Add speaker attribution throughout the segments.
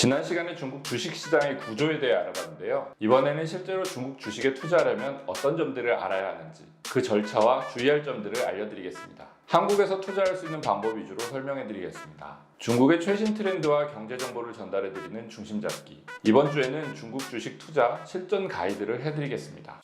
Speaker 1: 지난 시간에 중국 주식시장의 구조에 대해 알아봤는데요. 이번에는 실제로 중국 주식에 투자하려면 어떤 점들을 알아야 하는지, 그 절차와 주의할 점들을 알려드리겠습니다. 한국에서 투자할 수 있는 방법 위주로 설명해드리겠습니다. 중국의 최신 트렌드와 경제 정보를 전달해드리는 중심잡기. 이번 주에는 중국 주식 투자 실전 가이드를 해드리겠습니다.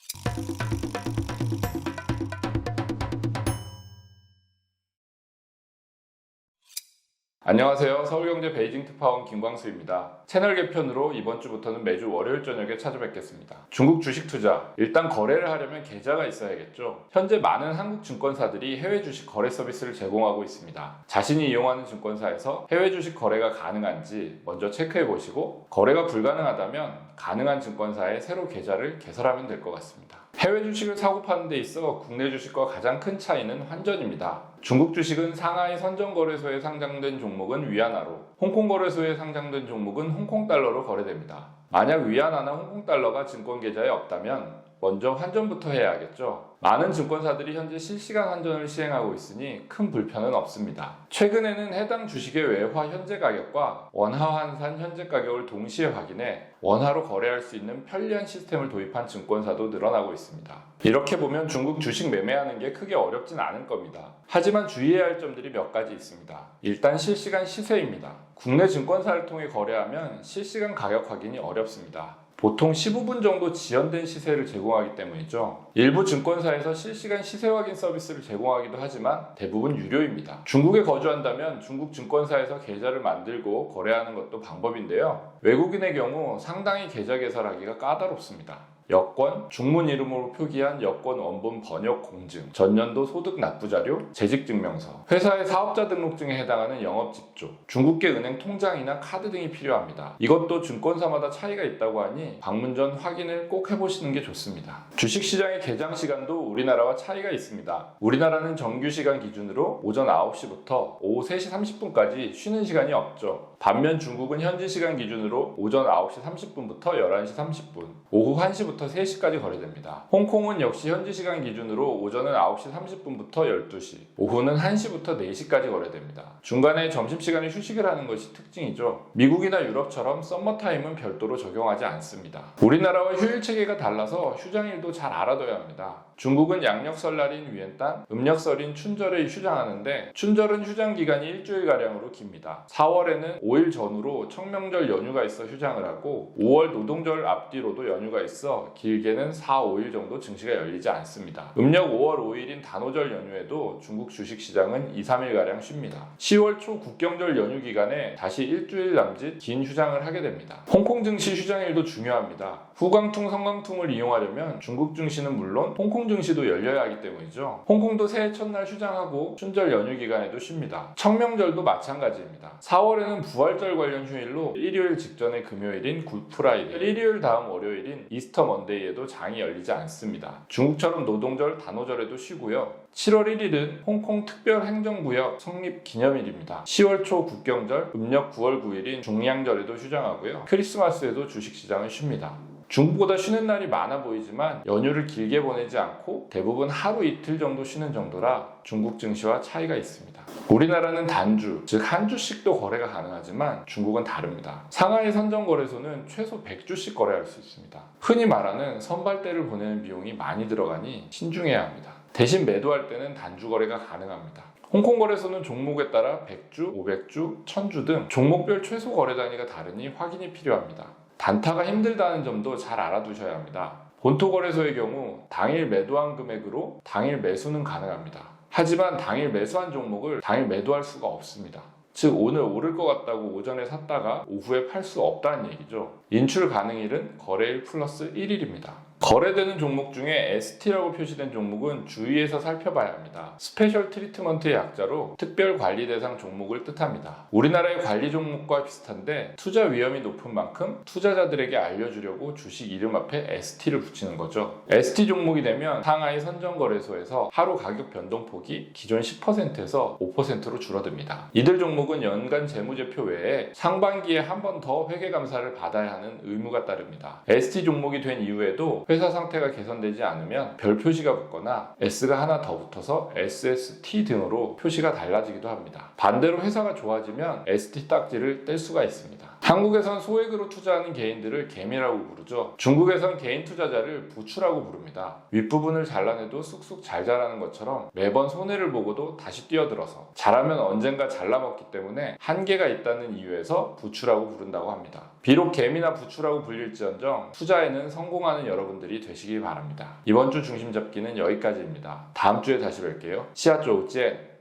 Speaker 1: 안녕하세요. 서울경제 베이징 특파원 김광수입니다. 채널 개편으로 이번 주부터는 매주 월요일 저녁에 찾아뵙겠습니다. 중국 주식 투자, 일단 거래를 하려면 계좌가 있어야겠죠. 현재 많은 한국 증권사들이 해외 주식 거래 서비스를 제공하고 있습니다. 자신이 이용하는 증권사에서 해외 주식 거래가 가능한지 먼저 체크해 보시고, 거래가 불가능하다면 가능한 증권사에 새로 계좌를 개설하면 될 것 같습니다. 해외 주식을 사고 파는 데 있어 국내 주식과 가장 큰 차이는 환전입니다. 중국 주식은 상하이 선정거래소에 상장된 종목은 위안화로, 홍콩 거래소에 상장된 종목은 홍콩 달러로 거래됩니다. 만약 위안화나 홍콩 달러가 증권 계좌에 없다면 먼저 환전부터 해야겠죠. 많은 증권사들이 현재 실시간 환전을 시행하고 있으니 큰 불편은 없습니다. 최근에는 해당 주식의 외화 현재 가격과 원화 환산 현재 가격을 동시에 확인해 원화로 거래할 수 있는 편리한 시스템을 도입한 증권사도 늘어나고 있습니다. 이렇게 보면 중국 주식 매매하는 게 크게 어렵진 않을 겁니다. 하지만 주의해야 할 점들이 몇 가지 있습니다. 일단 실시간 시세입니다. 국내 증권사를 통해 거래하면 실시간 가격 확인이 어렵습니다. 보통 15분 정도 지연된 시세를 제공하기 때문이죠. 일부 증권사에서 실시간 시세 확인 서비스를 제공하기도 하지만 대부분 유료입니다. 중국에 거주한다면 중국 증권사에서 계좌를 만들고 거래하는 것도 방법인데요. 외국인의 경우 상당히 계좌 개설하기가 까다롭습니다. 여권, 중문 이름으로 표기한 여권 원본 번역 공증, 전년도 소득 납부자료, 재직증명서, 회사의 사업자 등록증에 해당하는 영업집조, 중국계 은행 통장이나 카드 등이 필요합니다. 이것도 증권사마다 차이가 있다고 하니 방문 전 확인을 꼭 해보시는 게 좋습니다. 주식시장의 개장 시간도 우리나라와 차이가 있습니다. 우리나라는 정규 시간 기준으로 오전 9시부터 오후 3시 30분까지 쉬는 시간이 없죠. 반면 중국은 현지 시간 기준으로 오전 9시 30분부터 11시 30분, 오후 1시부터 3시까지 거래됩니다. 홍콩은 역시 현지 시간 기준으로 오전은 9시 30분부터 12시, 오후는 1시부터 4시까지 거래됩니다. 중간에 점심시간에 휴식을 하는 것이 특징이죠. 미국이나 유럽처럼 썸머타임은 별도로 적용하지 않습니다. 우리나라와 휴일 체계가 달라서 휴장일도 잘 알아둬야 합니다. 중국은 양력설날인 위엔단, 음력설인 춘절에 휴장하는데, 춘절은 휴장 기간이 일주일가량으로 깁니다. 4월에는 5일 전후로 청명절 연휴가 있어 휴장을 하고, 5월 노동절 앞뒤로도 연휴가 있어 길게는 4, 5일 정도 증시가 열리지 않습니다. 음력 5월 5일인 단오절 연휴에도 중국 주식시장은 2, 3일가량 쉽니다. 10월 초 국경절 연휴 기간에 다시 일주일 남짓 긴 휴장을 하게 됩니다. 홍콩 증시 휴장일도 중요합니다. 후광퉁, 성광퉁을 이용하려면 중국 증시는 물론 홍콩 증시도 열려야 하기 때문이죠. 홍콩도 새해 첫날 휴장하고 춘절 연휴 기간에도 쉽니다. 청명절도 마찬가지입니다. 4월에는 부활절 관련 휴일로 일요일 직전의 금요일인 굿프라이데이, 일요일 다음 월요일인 이스터 먼데이에도 장이 열리지 않습니다. 중국처럼 노동절, 단오절에도 쉬고요. 7월 1일은 홍콩 특별행정구역 성립 기념일입니다. 10월 초 국경절, 음력 9월 9일인 중량절에도 휴장하고요. 크리스마스에도 주식시장은 쉽니다. 중국보다 쉬는 날이 많아 보이지만 연휴를 길게 보내지 않고 대부분 하루 이틀 정도 쉬는 정도라 중국 증시와 차이가 있습니다. 우리나라는 단주, 즉 한 주씩도 거래가 가능하지만 중국은 다릅니다. 상하이 선정거래소는 최소 100주씩 거래할 수 있습니다. 흔히 말하는 선발대를 보내는 비용이 많이 들어가니 신중해야 합니다. 대신 매도할 때는 단주 거래가 가능합니다. 홍콩 거래소는 종목에 따라 100주, 500주, 1000주 등 종목별 최소 거래 단위가 다르니 확인이 필요합니다. 단타가 힘들다는 점도 잘 알아두셔야 합니다. 본토 거래소의 경우 당일 매도한 금액으로 당일 매수는 가능합니다. 하지만 당일 매수한 종목을 당일 매도할 수가 없습니다. 즉 오늘 오를 것 같다고 오전에 샀다가 오후에 팔 수 없다는 얘기죠. 인출 가능일은 거래일 플러스 1일입니다. 거래되는 종목 중에 ST라고 표시된 종목은 주의해서 살펴봐야 합니다. 스페셜 트리트먼트의 약자로 특별 관리 대상 종목을 뜻합니다. 우리나라의 관리 종목과 비슷한데 투자 위험이 높은 만큼 투자자들에게 알려주려고 주식 이름 앞에 ST를 붙이는 거죠. ST 종목이 되면 상하이 선정거래소에서 하루 가격 변동폭이 기존 10%에서 5%로 줄어듭니다. 이들 종목은 연간 재무제표 외에 상반기에 한 번 더 회계감사를 받아야 하는 의무가 따릅니다. ST 종목이 된 이후에도 회사 상태가 개선되지 않으면 별 표시가 붙거나 S가 하나 더 붙어서 SST 등으로 표시가 달라지기도 합니다. 반대로 회사가 좋아지면 ST 딱지를 뗄 수가 있습니다. 한국에선 소액으로 투자하는 개인들을 개미라고 부르죠. 중국에선 개인 투자자를 부추라고 부릅니다. 윗부분을 잘라내도 쑥쑥 잘 자라는 것처럼 매번 손해를 보고도 다시 뛰어들어서 잘하면 언젠가 잘라먹기 때문에 한계가 있다는 이유에서 부추라고 부른다고 합니다. 비록 개미나 부추라고 불릴지언정 투자에는 성공하는 여러분들이 되시기 바랍니다. 이번 주 중심 잡기는 여기까지입니다. 다음 주에 다시 뵐게요. 시아쪼우젠